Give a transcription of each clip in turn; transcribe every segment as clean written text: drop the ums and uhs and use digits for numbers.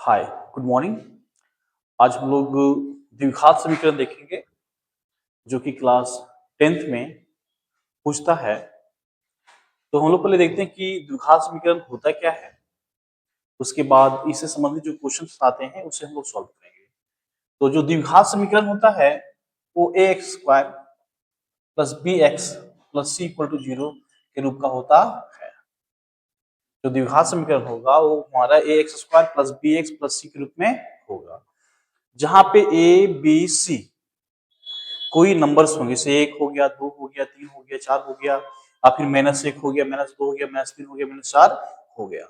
हाय, good morning. आज हम लोग द्विघात समीकरण देखेंगे जो कि क्लास 10th में पूछता है। तो हम लोग पहले देखते हैं कि द्विघात समीकरण होता क्या है। उसके बाद इससे संबंधित जो क्वेश्चंस आते हैं उसे हम लोग सॉल्व करेंगे। तो जो द्विघात समीकरण होता है वो ax square plus B x plus c equal to 0 के रूप का होता है। जो द्विघात समीकरण होगा वो हमारा ax square plus B x plus सी के रूप में होगा, जहां पे ए बी सी कोई नंबर्स होंगे, जैसे 1 हो गया, 2 हो गया, 3 हो गया, 4 हो गया, या फिर -1 हो गया, -2 हो गया, -3 हो गया, -4 हो गया।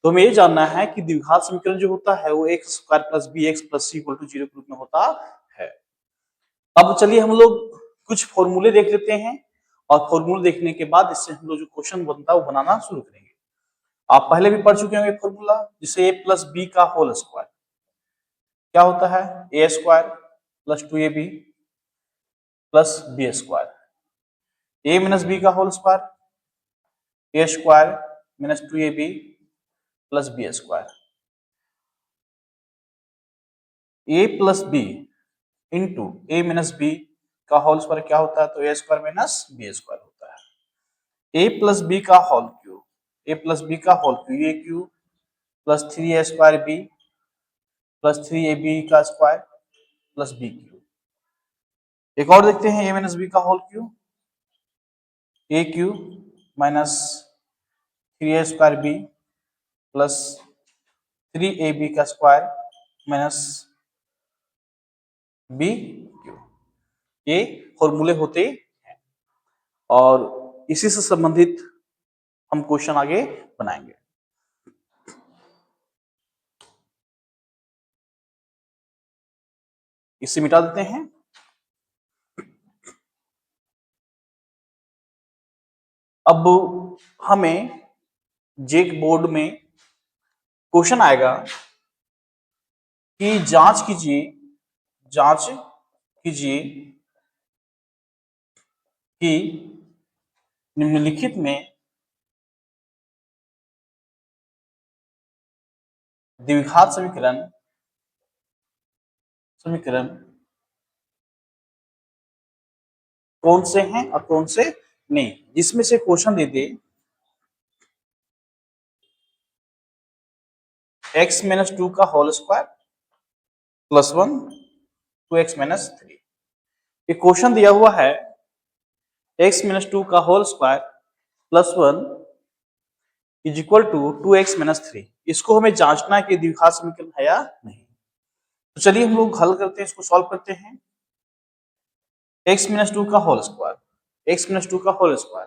तो हमें ये जानना है कि द्विघात समीकरण जो होता है वो x square plus B x plus c equal to 0 के रूप में होता है। अब चलिए हम लोग कुछ फॉर्मूले देख लेते हैं और फॉर्मूले देखने के बाद इससे हम लोग जो क्वेश्चन बनता है वो बनाना शुरू करेंगे। आप पहले भी पढ़ चुके होंगे फॉर्मूला, जिसे a प्लस बी का होल स्क्वायर क्या होता है, A square plus 2ab plus B square. A minus B का whole square A square minus 2ab plus B square. A plus B into A minus B का whole square क्या होता है, तो A square minus B square होता है। A plus B का whole cube, A plus B का whole cube A cube plus 3a square B plus 3ab का स्क्वायर प्लस बी क्यूब। एक और देखते हैं, ए माइनस बी का whole cube A cube minus 3a square B plus 3ab का square minus B cube. ये फॉर्मूले होते हैं और इसी से संबंधित हम क्वेश्चन आगे बनाएंगे। इसे मिटा देते हैं। अब हमें जेक बोर्ड में क्वेश्चन आएगा कि जांच कीजिए कि निम्नलिखित में द्विघात समीकरण कौन से हैं और कौन से नहीं, जिसमें से क्वेश्चन दे दे x माइनस 2 का whole square plus 1 2x minus 3। ये क्वेश्चन दिया हुआ है x माइनस 2 का whole square plus 1 is equal to 2x minus 3। इसको हमें जांचना है कि द्विघात समीकरण है या नहीं। तो चलिए हम लोग हल करते हैं, इसको सॉल्व करते हैं। x माइनस 2 का होल स्क्वायर, x माइनस 2 का होल स्क्वायर,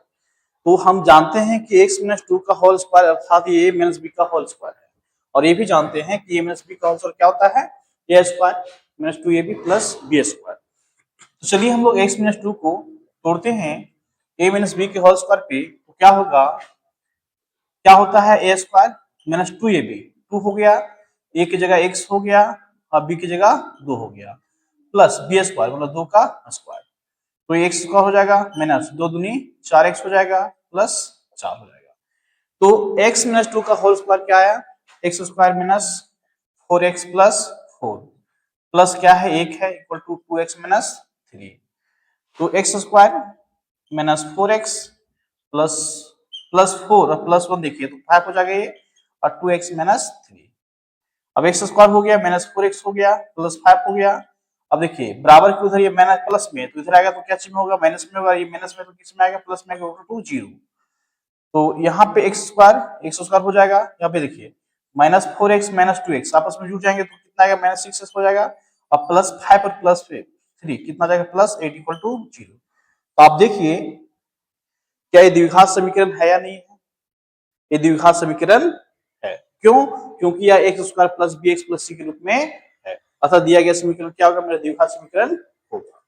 तो हम जानते हैं कि x माइनस 2 का होल स्क्वायर अर्थात ये a माइनस b का होल स्क्वायर है, और ये भी जानते हैं कि a माइनस b का होल स्क्वायर क्या होता है, a square minus 2ab plus b square. तो चलिए हम लोग x माइनस 2 को तोड़ते हैं a माइनस b के होल स्क्वायर पे, तो क्या होगा, क्या होता है a स्क्वायर माइनस 2ab, 2 हो गया, a की जगह x हो गया और b की जगह 2 हो गया, प्लस b स्क्वायर मतलब 2 का स्क्वायर, तो x स्क्वायर हो जाएगा माइनस 2 दूनी 4x हो जाएगा प्लस 4 हो जाएगा। तो x माइनस 2 का होल स्क्वायर क्या आया, x square minus 4x plus 4 plus क्या है 1 है इक्वल टू 2x माइनस 3। तो x square minus 4x plus plus 4 और प्लस 1 देखिए तो 5 हो जाएगा ये, और 2x माइनस 3। अब एक्स स्क्वायर हो गया माइनस 4x हो गया प्लस 5 हो गया। अब देखिए बराबर के उधर ये माइनस प्लस में, तो इधर आएगा तो क्या चिन्ह होगा, माइनस में होगा, ये माइनस में तो किस में आएगा, प्लस में आएगा, टू 0। तो यहाँ पे एक्स स्क्वायर हो जाएगा, यहाँ पे देखिए माइनस 4x माइनस 2x आपस में जुड़ जाएंगे तो कितना आएगा, माइनस 6x हो जाएगा, अब प्लस 5 और प्लस 3 कितना जाएगा, प्लस 8 इक्वल टू 0। तो आप देखिए क्या ये द्विघात समीकरण है या नहीं है, ये द्विघात समीकरण है। क्यों, क्योंकि यह x square plus B x plus सी के रूप में है, अतः दिया गया समीकरण क्या होगा, मेरा द्विघात समीकरण होगा।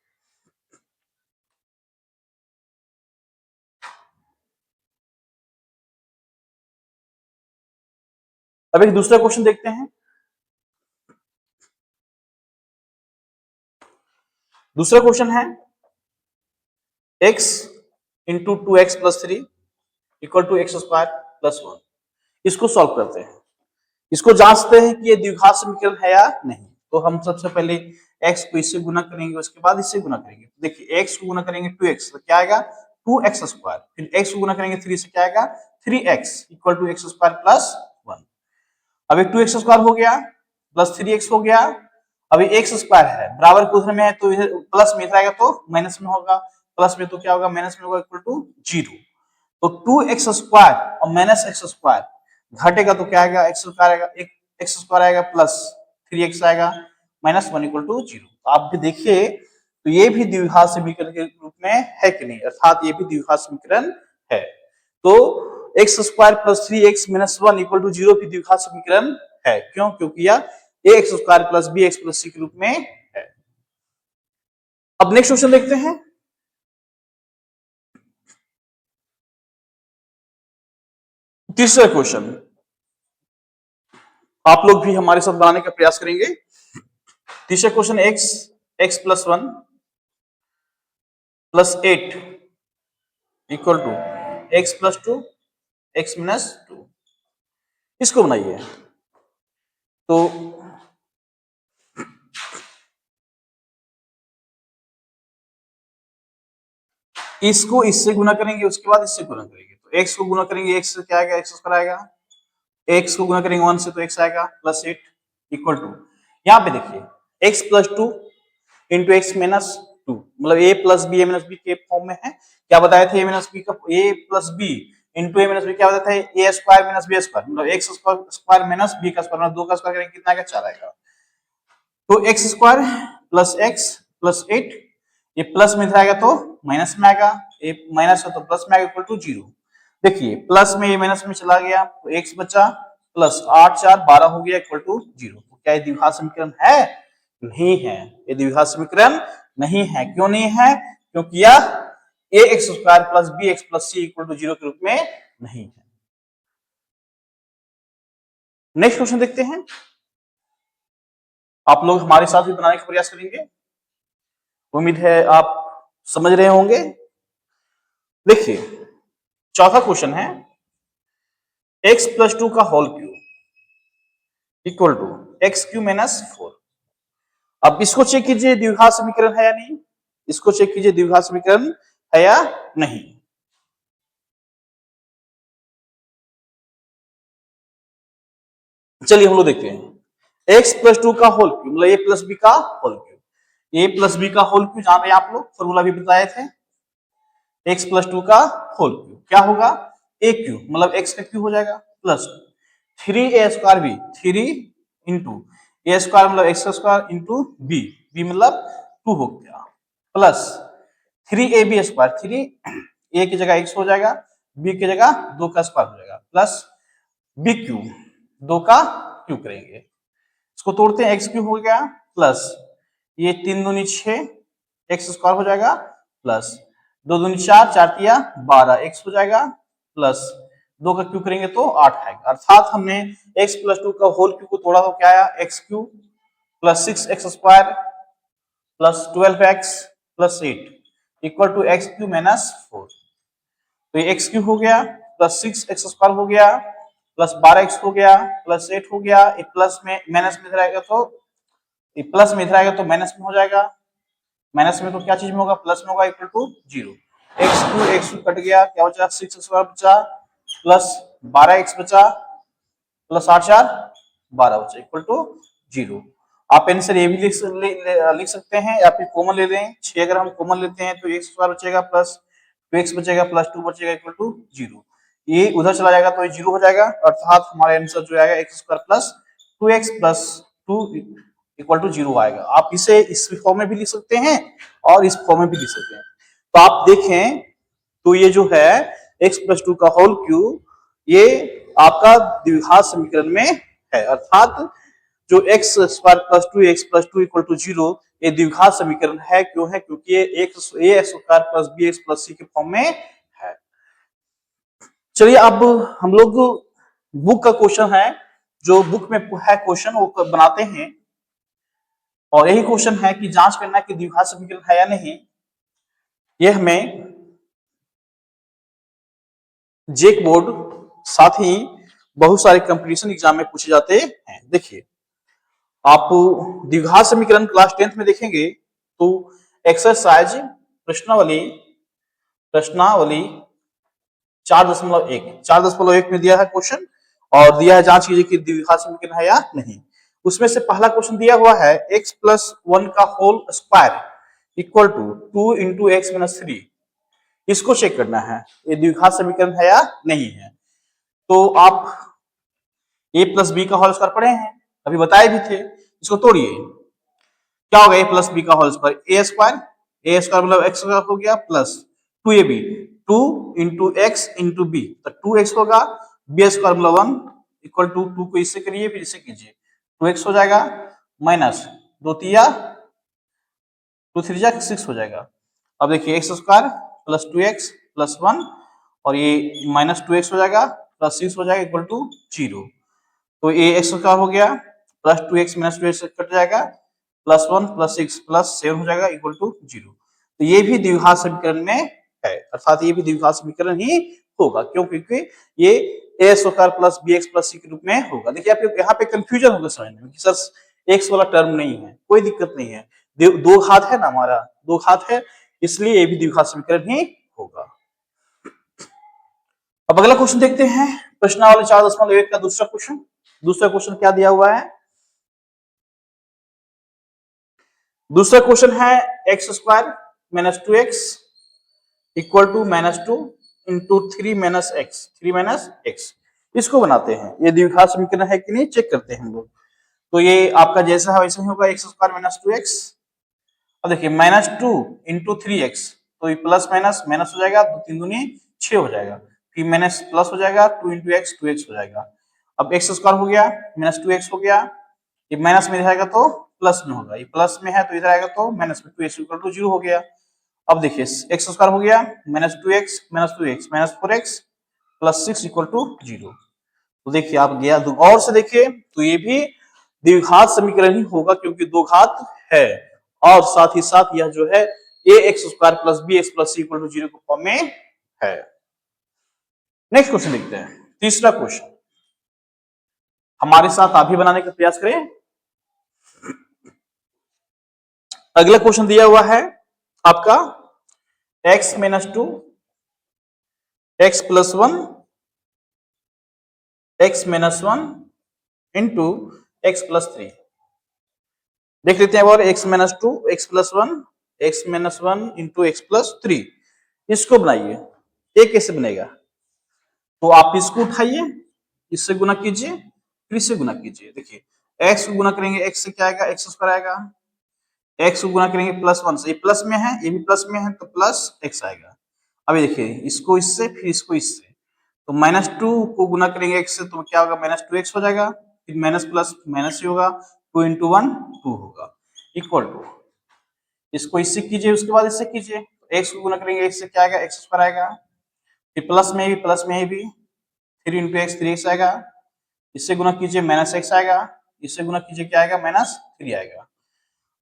अब एक दूसरा क्वेश्चन देखते हैं। दूसरा क्वेश्चन है x इंटू 2x प्लस 3 equal to x square plus 1। इसको सॉल्व करते हैं। इसको जांचते हैं कि ये द्विघात समीकरण है या नहीं। तो हम सबसे पहले x को इससे गुना करेंगे, उसके बाद इससे गुना करेंगे। देखिए x को गुना करेंगे 2x तो क्या आएगा 2x स्क्वायर, फिर x को गुना करेंगे 3 से क्या आएगा 3x equal to x square plus 1। अब एक 2x स्क्वायर हो गया प्लस 3x हो गया। अभी x स्क्वायर है बराबर के उधर में है तो इधर प्लस में इधर आएगा तो माइनस में होगा, प्लस में तो क्या होगा माइनस में होगा इक्वल टू 0। तो 2x स्क्वायर और माइनस x स्क्वायर घटेगा तो क्या आएगा x स्क्वायर आएगा, एक x स्क्वायर आएगा प्लस 3x आएगा माइनस 1 इक्वल टू 0। आप भी देखिए तो ये भी द्विघात समीकरण के रूप में है कि नहीं, अर्थात ये भी द्विघात समीकरण है। तो x square plus 3x minus 1 equal to 0 भी द्विघात समीकरण है। क्यों? क्योंकि यह ax square plus bx plus c के रूप में है। अब नेक्स्ट क्वेश्चन देखते हैं। तीसरा क्वेश्चन आप लोग भी हमारे साथ बनाने का प्रयास करेंगे। तीसरा question x plus 1 plus 8 equal to x plus 2 x minus 2, इसको बनाइए। तो इसको इससे गुना करेंगे, उसके बाद इससे गुना करेंगे। तो x को गुना करेंगे x से क्या आएगा x स्क्वायर आएगा, x को गुना करेंगे 1 से तो x आएगा प्लस 8 इक्वल टू, यहां पे देखिए x plus 2 into x minus 2 मतलब a plus b a minus b के फॉर्म में है। क्या बताया था a माइनस बी का a plus B into A minus b क्या बताया था a square minus B square मतलब x स्क्वायर माइनस बी का स्क्वायर मतलब 2 का स्क्वायर करेंगे कितना आएगा 4 आएगा। तो x square plus x plus 8 ये प्लस में आएगा तो माइनस में आएगा, ये माइनस है तो प्लस में आएगा इक्वल टू 0। देखिए प्लस में ये माइनस में चला गया तो एक्स बचा प्लस 8 4 12 हो गया इक्वल टू 0। तो क्या ये द्विघात समीकरण है? नहीं है, ये द्विघात समीकरण नहीं है। क्यों नहीं है? क्योंकि यह a x square plus B x plus c equal to 0 के रूप में नहीं है। नेक्स्ट क्वेश्चन देखते हैं। आप लोग हमारे साथ भी बनाने का प्रयास करेंगे, उम्मीद है आप समझ रहे होंगे। देखिए चौथा क्वेश्चन है x प्लस 2 का whole cube equal to x cube minus 4। अब इसको चेक कीजिए द्विघात समीकरण है या नहीं, इसको चेक कीजिए द्विघात समीकरण है या नहीं। चलिए हम लोग देखते हैं x प्लस 2 का होल क्यूब मतलब a प्लस बी का whole cube, a plus B का होल क्यूब जहां पे आप लोग फॉर्मूला भी बताए थे। x प्लस 2 का होल क्यूब क्या होगा a क्यूब मतलब x का क्यूब हो जाएगा plus 3a square b 3 into a square मतलब x square into b b मतलब 2 हो गया प्लस 3ab स्क्वायर 3 a की जगह x हो जाएगा b की जगह 2 का स्क्वायर हो जाएगा प्लस बी क्यूब 2 का क्यूब करेंगे, इसको तोड़ते हैं x क्यूब हो गया प्लस ये 3 दूनी 6 एक्स स्क्वायर हो जाएगा प्लस 2 दूनी 4 4 तिया 12 x हो जाएगा प्लस 2 का क्यूब करेंगे तो 8 आएगा। अर्थात हमने x प्लस 2 का होल क्यूब को तोड़ा तो क्या आया x cube plus 6x square plus 12x plus 8 equal to x cube minus 4। तो ये x क्यूब हो गया प्लस 6x स्क्वायर हो गया प्लस 12x हो गया प्लस 8 हो गया, एक प्लस में माइनस में इधर आएगा तो प्लस में इधर आएगा तो माइनस में हो जाएगा, माइनस में तो क्या चीज में होगा प्लस में होगा equal to 0। X cube cut गया क्या बचा 6 स्क्वायर बचा प्लस 12x बचा प्लस 8 4 12 बचा इक्वल टू 0। आप आंसर ये भी लिख सकते हैं या फिर कॉमन ले लें 6 अगर हम कॉमन लेते हैं तो x स्क्वायर बचेगा प्लस 2x बचेगा प्लस 2 बचेगा इक्वल टू 0। ये उधर चला जाएगा तो ये 0 हो जाएगा, अर्थात हमारा आंसर जो आएगा x square plus 2x plus 2 equal to 0 आएगा। आप इसे इस फॉर्म में भी लिख सकते हैं और इस फॉर्म में भी लिख सकते हैं। तो आप देखें तो ये जो है x प्लस 2 का होल क्यूब ये आपका द्विघात समीकरण में है, अर्थात जो x square plus 2x plus 2 equal to 0 ये द्विघात समीकरण है। क्यों है? क्योंकि ये x square plus B x plus सी के फॉर्म में है। चलिए अब हम लोग बुक का क्वेश्चन है, जो बुक में है क्वेश्चन वो बनाते हैं और यही क्वेश्चन है कि जांच करना कि द्विघात समीकरण है या नहीं। ये हमें जेक बोर्ड साथ ही बहुत सारे कंपटीशन एग्जाम में पूछे जाते हैं। देखिए, आप द्विघात समीकरण क्लास 10th में देखेंगे तो एक्सरसाइज प्रश्नावली प्रश्नावली 4.1 में दिया है क्वेश्चन, और दिया है जांच कीजिए कि द्विघात समीकरण है या नहीं। उसमें से पहला क्वेश्चन दिया हुआ है x+1 का whole square equal to 2 into x minus 3। इसको चेक करना है ये द्विघात समीकरण है या नहीं है। तो आप a+b का होल स्क्वायर पढ़े हैं, अभी बताए भी थे। इसको तोड़िए, क्या होगा a+b का होल स्क्वायर, a स्क्वायर मतलब x स्क्वायर हो गया plus 2ab, 2 into x into b, तो 2x होगा, b स्क्वायर मतलब 1 इक्वल टू 2 को इससे करिए फिर इससे कीजिए, 2x हो जाएगा माइनस 2 तिया 2 3 जा 6 हो जाएगा। अब देखिए x square plus 2x plus 1 और ये माइनस 2x हो जाएगा प्लस 6 हो जाएगा इक्वल टू 0। तो ये एक्स स्क्वायर हो गया plus 2x minus 2x cut जाएगा, प्लस 1 प्लस 6 प्लस 7 हो जाएगा इक्वल टू 0। तो ये भी द्विघात समीकरण में है, अर्थात ये भी द्विघात समीकरण ही होगा। क्यों? क्योंकि ये a square plus B x plus सी के रूप में होगा। देखिए आप यहाँ पे कंफ्यूजन होगा समझने में कि सर एक्स वाला टर्म नहीं है, कोई दिक्कत नहीं है, दो घात है ना, हमारा दो घात है, इसलिए ये भी द्विघात समीकरण ही होगा। अब अगला क्वेश्चन देखते हैं, प्रश्नावली 4.1 का दूसरा क्वेश्चन। दूसरा क्वेश्चन क्या दिया हुआ है? दूसरा क्वेश्चन है x square minus 2x equal to minus 2 into 3 minus x. इसको बनाते हैं, ये द्विघात समीकरण है कि नहीं चेक करते हैं हम लोग। तो ये आपका जैसा है वैसा ही होगा, एक्स स्क्वायर माइनस 2x। अब देखिए माइनस 2 इंटू 3x, तो ये प्लस माइनस माइनस हो जाएगा, 2 3 दूनी 6 हो जाएगा, फिर माइनस प्लस हो जाएगा, 2 इंटू एक्स 2x हो जाएगा। अब एक्स स्क्वायर हो गया माइनस 2x हो गया, ये माइनस में रहेगा तो प्लस में होगा, ये प्लस में है तो इधर आएगा तो माइनस में, 2x इक्वल टू 0 हो गया। अब देखिए एक्स स्क्वायर हो गया minus 2x minus 4x plus 6 equal to 0। तो देखिए आप गया और से देखिए तो ये भी द्विघात समीकरण ही होगा क्योंकि दो घात है, और साथ ही साथ यह जो है a x square plus B x plus c equal to 0 के फॉर्म में है। नेक्स्ट क्वेश्चन देखते हैं, तीसरा क्वेश्चन। हमारे साथ आप भी बनाने का प्रयास करें। अगला क्वेश्चन दिया हुआ है आपका x minus 2 x plus 1 x minus 1 into x plus 3। देख लेते हैं और x minus 2 x plus 1 x minus 1 into x plus 3। इसको बनाइए, ये कैसे बनेगा? तो आप इसको उठाइए, इससे गुना कीजिए, फिर इससे गुना कीजिए। देखिए x को गुना करेंगे x से क्या आएगा, एक्स स्क्वायर आएगा, x को गुना करेंगे प्लस 1 से, ये प्लस में है ये भी प्लस में है तो प्लस x आएगा। अभी देखिए इसको इससे फिर इसको इससे, तो माइनस 2 को गुना करेंगे x से तो क्या होगा, माइनस 2x हो जाएगा, फिर माइनस प्लस माइनस ही होगा, 2 इंटू 1 2 होगा इक्वल टू, इसको इससे कीजिए उसके बाद इससे कीजिए, x को गुना करेंगे x से क्या आएगा, एक्स स्क्वायर आएगा, फिर प्लस में भी 3 इंटू एक्स 3x आएगा, इससे गुना कीजिए माइनस x आएगा, इससे गुना कीजिए क्या आएगा, माइनस 3 आएगा।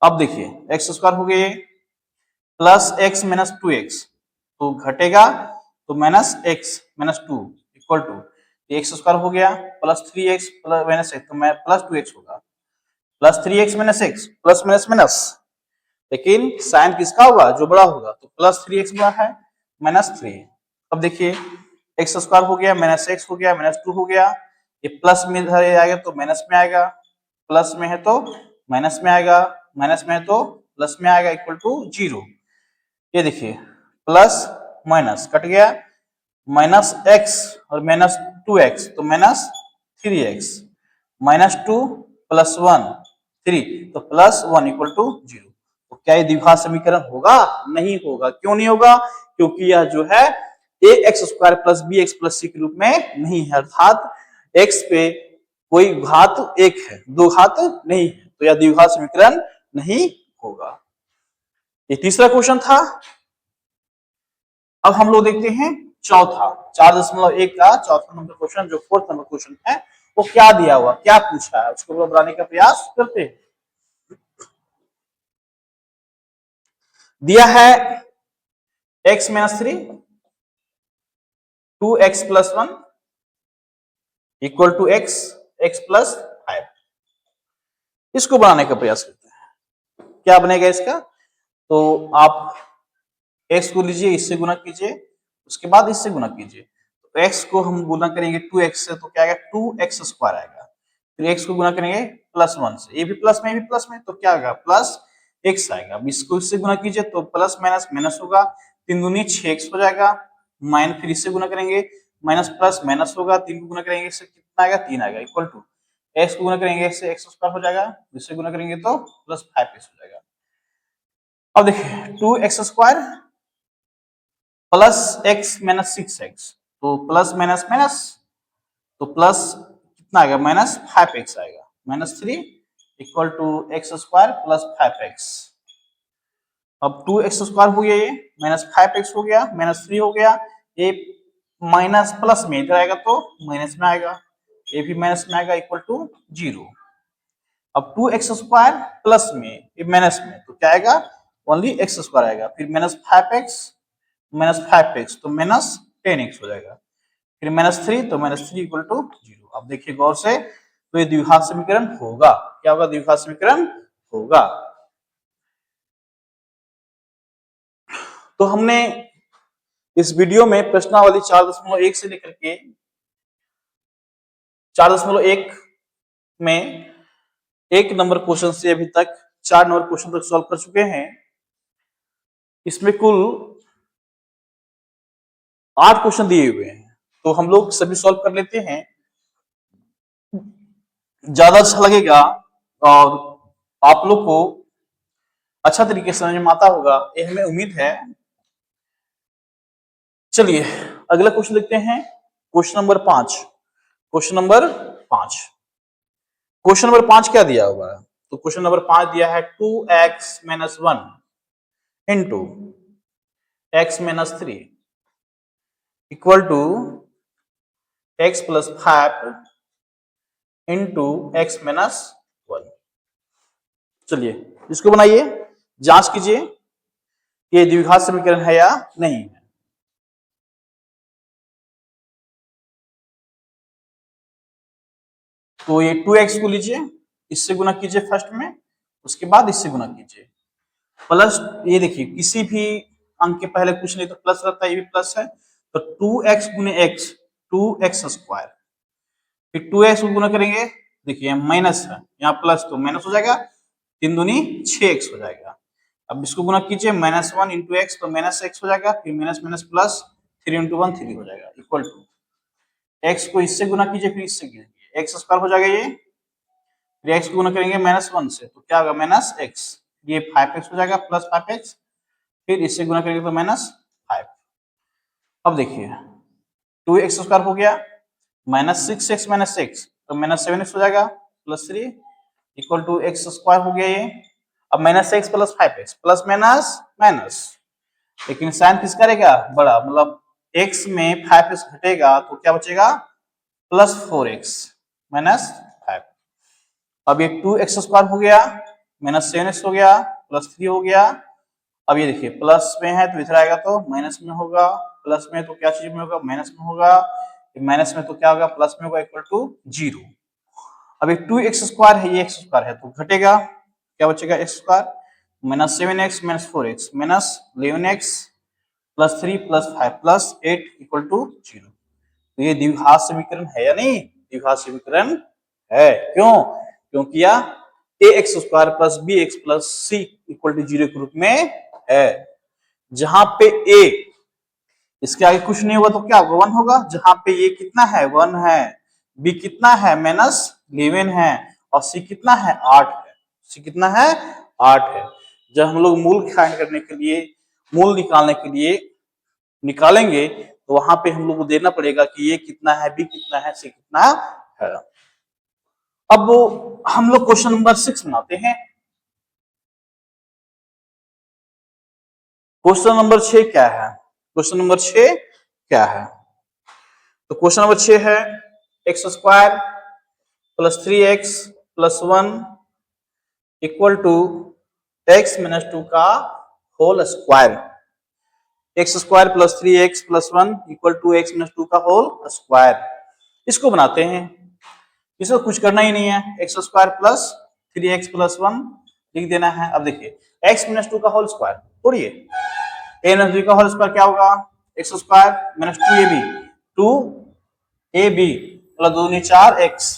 अब देखिए एक्स स्क्वायर हो गए प्लस एक्स माइनस 2x, तो घटेगा तो minus x minus 2 equal to x square हो गया plus 3x plus minus x, तो मैं प्लस 2x होगा, plus 3x minus x plus minus minus, लेकिन साइन किसका होगा, जो बड़ा होगा, तो प्लस 3x बड़ा है माइनस 3। अब देखिए एक्स स्क्वायर हो गया माइनस एक्स हो गया माइनस 2 हो गया, ये प्लस में इधर आएगा तो माइनस में आएगा, प्लस में है तो माइनस में आएगा, माइनस में है तो प्लस में आएगा इक्वल टू 0। ये देखिए प्लस माइनस कट गया, माइनस एक्स और माइनस 2x तो माइनस 3x, माइनस 2 प्लस 1 3 तो प्लस 1 इक्वल टू 0। तो क्या ये द्विघात समीकरण होगा? नहीं होगा। क्यों नहीं होगा? क्योंकि यह जो है a x square plus B x plus सी के रूप में नहीं है, अर्थात एक्स पे कोई घात एक है, दो घात नहीं है, तो यह द्विघात समीकरण नहीं होगा। ये तीसरा क्वेश्चन था। अब हम लोग देखते हैं चौथा, 4.1 का चौथा नंबर क्वेश्चन, जो फोर्थ नंबर क्वेश्चन है, वो क्या दिया हुआ, क्या पूछा है, उसको बनाने का प्रयास करते हैं। दिया है x minus 3 2x plus 1 equal to x, x plus 5। इसको बनाने का प्रयास करते हैं, क्या बनेगा इसका? तो आप एक्स को लीजिए, इससे गुना कीजिए, उसके बाद इससे गुना कीजिए। तो एक्स को हम गुना करेंगे 2x से, तो क्या आएगा? 2x² आएगा। फिर एक्स को गुना करेंगे +1 से, ये भी प्लस में, ये भी प्लस में, तो क्या आएगा? प्लस एक्स आएगा। अब इसको इससे गुना कीजिए तो प्लस माइनस माइनस होगा, 3 दूनी 6x हो जाएगा। फिर इससे गुना करेंगे, माइनस प्लस माइनस होगा, 3 को गुना करेंगे इससे कितना आएगा? 3 आएगा। इक्वल टू एक्स को गुना करेंगे इससे x² हो जाएगा, इससे गुना करेंगे तो प्लस 5x हो जाएगा। अब देखिए 2x² plus x minus 6x, तो प्लस माइनस माइनस, तो प्लस कितना आएगा? माइनस 5x आएगा, -3 equal to x² plus 5x। अब 2x² हो गया, ये -5x हो गया, -3 हो गया, ये माइनस प्लस में इधर आएगा तो माइनस में आएगा, ये भी माइनस में आएगा, इक्वल टू 0। अब 2x² प्लस में ये माइनस में, तो क्या आएगा? ओनली x² आएगा। फिर -5x तो -10x हो जाएगा। फिर -3 तो -3 इक्वल टू 0। अब देखिए गौर से, तो ये द्विघात समीकरण होगा। क्या होगा? द्विघात समीकरण होगा। तो हमने इस वीडियो में प्रश्नावली 4.1 से लेकर के 4.1 में 1 नंबर क्वेश्चन से अभी तक 4 नंबर क्वेश्चन तक सॉल्व कर चुके हैं। इसमें कुल 8 क्वेश्चन दिए हुए हैं, तो हम लोग सभी सॉल्व कर लेते हैं, ज्यादा अच्छा लगेगा और आप लोग को अच्छा तरीके से समझ में आता होगा, ये हमें उम्मीद है। चलिए अगला क्वेश्चन देखते हैं, question number 5। Question number 5 question number 5 क्या दिया हुआ है? तो क्वेश्चन नंबर 5 दिया है 2x-1 into x-3 equal to x plus 5 into x-1। चलिए इसको बनाइए, जांच कीजिए कि ये द्विघात समीकरण है या नहीं है। तो ये 2x को लीजिए, इससे गुना कीजिए फर्स्ट में, उसके बाद इससे गुना कीजिए। प्लस ये देखिए किसी भी अंक के पहले कुछ नहीं तो प्लस रहता है, ये भी प्लस है, तो 2x गुने x 2x²। फिर 2x को गुना करेंगे, देखिए माइनस है, यहाँ प्लस तो माइनस हो जाएगा, 3 दूनी 6x हो जाएगा। अब इसको गुना कीजिए, -1 इंटू एक्स तो -x हो जाएगा, फिर माइनस माइनस प्लस 3 इंटू 1 3 हो जाएगा, इक्वल टू x को इससे गुना कीजिए, फिर इससे कीजिए, x² हो जाएगा ये, फिर x को गुना करेंगे -1 से, तो क्या होगा? -x, ये 5x हो जाएगा, प्लस 5x, फिर इससे गुना करेंगे तो -5। अब देखिए 2x² हो गया, -6x माइनस x तो -7x हो जाएगा, +3 इक्वल टू x² हो गया ये। अब -x plus 5x plus minus minus, लेकिन साइन किसका रहेगा? बड़ा, मतलब x में 5x घटेगा तो क्या बचेगा? +4x minus 5। अब ये 2x² हो गया, -7x हो गया, +3 हो गया। अब ये देखिए प्लस में है तो इधर आएगा तो माइनस में होगा, प्लस में तो क्या चीज में होगा? माइनस में होगा, माइनस में तो क्या होगा? प्लस में होगा, इक्वल टू 0। अब ये 2x² है, ये x² है तो घटेगा, क्या बचेगा? x², -7x minus 4x -11x +3 +5 +8 equal to 0। तो ये द्विघात समीकरण है या नहीं? द्विघात समीकरण है। क्यों? क्योंकि यह ax² plus bx plus c equal to 0 के रूप में है। जहां पे a इसके आगे कुछ नहीं हुआ तो क्या होगा? 1 होगा। जहां पे a कितना है? 1 है, b कितना है? -11 है, और c कितना है? 8 है। c कितना है? 8 है। जब हम लोग मूल फाइंड करने के लिए, मूल निकालने के लिए निकालेंगे तो वहां पे हम लोग को देना पड़ेगा कि ये कितना है, बी कितना है, सी कितना है। अब हम लोग क्वेश्चन नंबर 6 बनाते हैं। क्वेश्चन नंबर 6 क्या है? क्वेश्चन नंबर 6 क्या है? तो क्वेश्चन नंबर 6 है x² plus 3x plus 1 equal to x-2 का whole square. x² plus 3x plus 1 equal to x-2 का होल स्क्वायर। इसको बनाते हैं, इसको कुछ करना ही नहीं है, x square plus 3x plus 1 लिख देना है। अब देखिए x माइनस 2 का होल स्क्वायर तोड़िए, a माइनस 2 का होल स्क्वायर क्या होगा, x square minus 2ab plus 2 दूनी 4x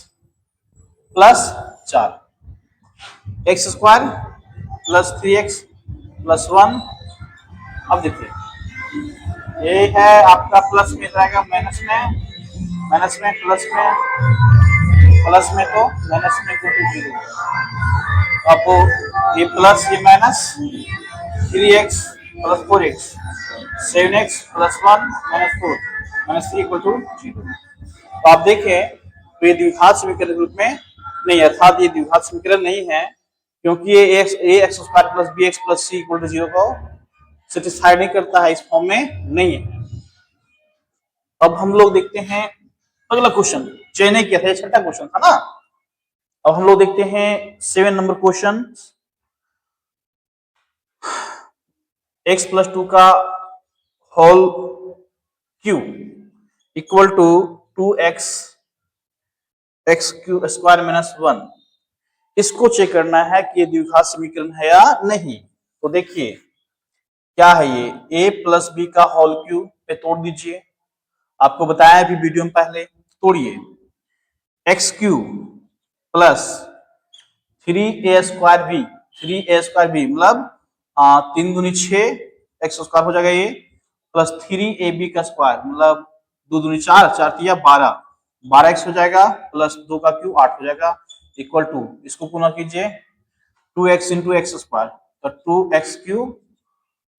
plus 4 x square plus 3x plus 1। अब देखिए ये है आपका प्लस में जाएगा माइनस में, माइनस में प्लस में, प्लस में तो माइनस में इक्वल टू 0। अब ये प्लस ये minus 3x plus 4x 7x plus 1 minus 4 minus 3 equal to 0। तो आप देखें तो ये द्विघात समीकरण के रूप में नहीं, अर्थात ये द्विघात समीकरण नहीं है, क्योंकि ये x square plus B x plus c equal to 0 को सेटिस्फाई नहीं करता है, इस फॉर्म में नहीं है। अब हम लोग देखते हैं अगला क्वेश्चन, चयन किया था, छठा क्वेश्चन था ना। अब हम लोग देखते हैं 7 नंबर क्वेश्चन। x प्लस 2 का whole cube equal to 2x x cube square minus 1, इसको चेक करना है कि ये द्विघात समीकरण है या नहीं। तो देखिए क्या है ये, a प्लस बी का होल क्यूब पे तोड़ दीजिए, आपको बताया अभी वीडियो में पहले, तोड़िए x cube plus 3a square b, 3a square b मतलब 3 दूनी 6 एक्स स्क्वायर हो जाएगा ये, प्लस 3ab का स्क्वायर मतलब 2 दूनी 4, 4 तिया 12, 12x हो जाएगा, प्लस 2 का क्यूब 8 हो जाएगा, इक्वल टू, इसको गुना कीजिए 2x इंटू एक्स स्क्वायर, तो 2x क्यूब,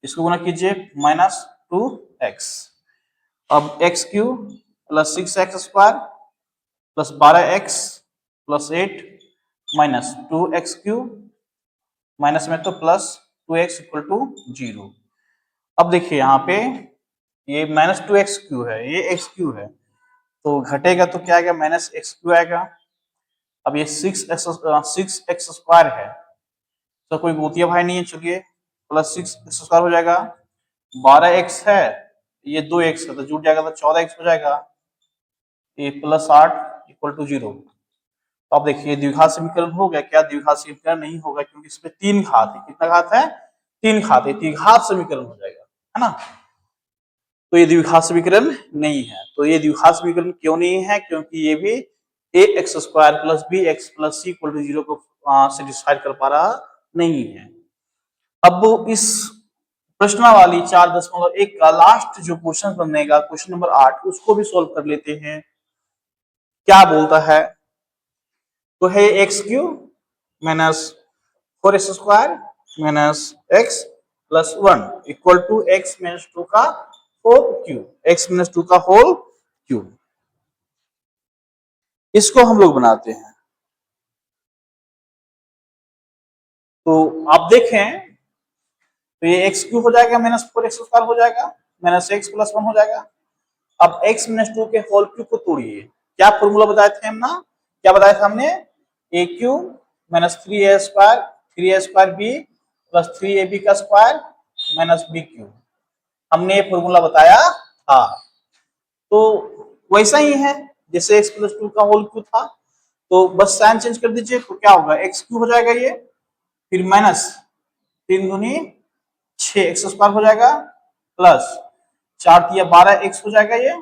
इसको गुना कीजिए माइनस 2x। अब x cube plus 6x square plus 12x plus 8 minus 2x cube, minus में तो प्लस 2x इक्वल टू 0। अब देखिए यहाँ पे ये माइनस 2x क्यू है, ये x क्यू है, तो घटेगा तो क्या आएगा, माइनस x क्यू आएगा। अब ये 6x स्क्वायर है, तो कोई गोतिया भाई नहीं है, चलिए प्लस 6x स्क्वायर हो जाएगा, 12x है, ये 2x है तो जुट जाएगा तो 14x हो जाएगा, ये प्लस 8 इक्वल टू 0। तो अब देखिए द्विघात समीकरण हो गया क्या, द्विघात समीकरण नहीं होगा, क्योंकि इसमें 3 घात है, कितना घात है, 3 घात है, द्विघात समीकरण हो जाएगा, है ना। तो ये द्विघात समीकरण नहीं है। तो ये द्विघात समीकरण क्यों नहीं है, क्योंकि ये भी a x square plus B x plus c equal to 0 को सेटिस्फाई कर पा रहा नहीं है। अब इस प्रश्नावली 4.1 का लास्ट जो क्वेश्चन बनेगा, क्वेश्चन नंबर 8, उसको भी सोल्व कर लेते हैं। क्या बोलता है, तो है x cube minus 4x square minus x plus 1 equal to x minus 2 का होल क्यूब, एक्स माइनस 2 का होल क्यूब, इसको हम लोग बनाते हैं। तो आप देखें तो ये एक्स क्यूब हो जाएगा माइनस 4x स्क्वायर हो जाएगा माइनस एक्स प्लस 1 हो जाएगा। अब x माइनस 2 के होल क्यूब को तोड़िए, क्या फॉर्मूला बताए थे हम ना, क्या बताया था हमने, a cube minus 3a square 3a square b plus 3ab का स्क्वायर माइनस b क्यूब, हमने ये फॉर्मूला बताया था। तो वैसा ही है जैसे x प्लस 2 का होल क्यूब था, तो बस साइन चेंज कर दीजिए, तो क्या होगा, x क्यूब हो जाएगा ये, फिर माइनस 3 दूनी 6 एक्स स्क्वायर हो जाएगा, प्लस 4 तिया 12 एक्स हो जाएगा ये,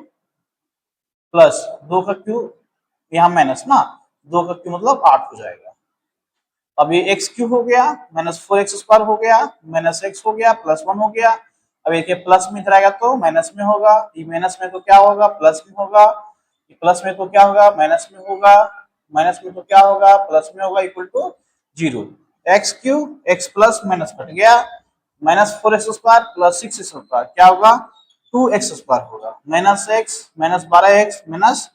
प्लस 2 का क्यूब यहाँ माइनस ना, 2 का क्यूब मतलब 8 हो जाएगा। अब ये एक्स क्यूब हो गया माइनस 4x स्क्वायर हो गया माइनस एक्स हो गया प्लस 1 हो गया। अब एक प्लस में इधर आएगा तो माइनस में होगा, ये माइनस में तो क्या होगा, प्लस में होगा, प्लस में तो क्या होगा, माइनस में होगा, माइनस में तो क्या होगा, प्लस में होगा, equal to 0। X cube x plus minus cut गया, minus 4x square plus 6x square क्या होगा, 2x स्क्वायर होगा, minus x minus 12x minus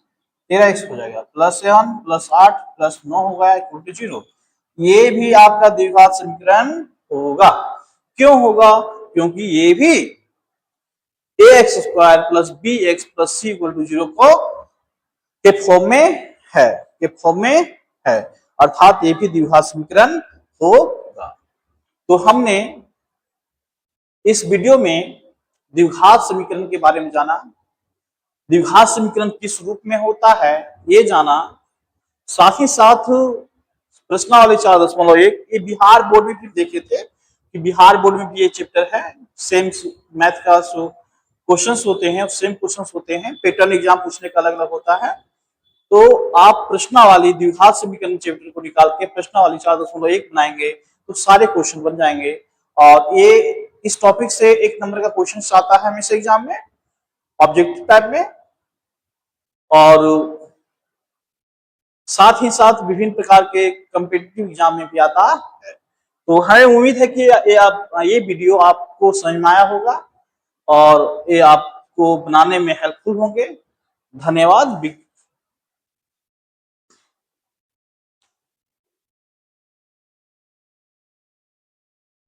13x हो जाएगा, प्लस 7 प्लस 8 प्लस 9 होगा इक्वल टू 0। ये भी आपका द्विघात समीकरण होगा। क्यों होगा, क्योंकि ये भी ax square plus bx plus c equal to 0 को के फॉर्म में है, के फॉर्म में है, अर्थात ये भी द्विघात समीकरण होगा। तो हमने इस वीडियो में द्विघात समीकरण के बारे में जाना, द्विघात समीकरण किस रूप में होता है ये जाना, साथ ही साथ प्रश्नावली 4.1 ये बिहार बोर्ड में भी देखे थे कि बिहार बोर्ड में भी ये चैप्टर है, सेम मैथ का क्वेश्चंस होते हैं, सेम क्वेश्चंस होते हैं, पैटर्न एग्जाम पूछने का अलग अलग होता है। तो आप प्रश्नावली द्विघात समीकरण चैप्टर को निकाल के प्रश्नावली 4.1 बनाएंगे तो सारे क्वेश्चन बन जाएंगे। और ये इस टॉपिक से 1 नंबर का क्वेश्चन आता है हमेशा एग्जाम में ऑब्जेक्टिव टाइप में, और साथ ही साथ विभिन्न प्रकार के कॉम्पिटिटिव एग्जाम में भी आता है। तो हमें उम्मीद है कि ये वीडियो आपको समझ में आया होगा और ये आपको बनाने में हेल्पफुल होंगे। धन्यवाद।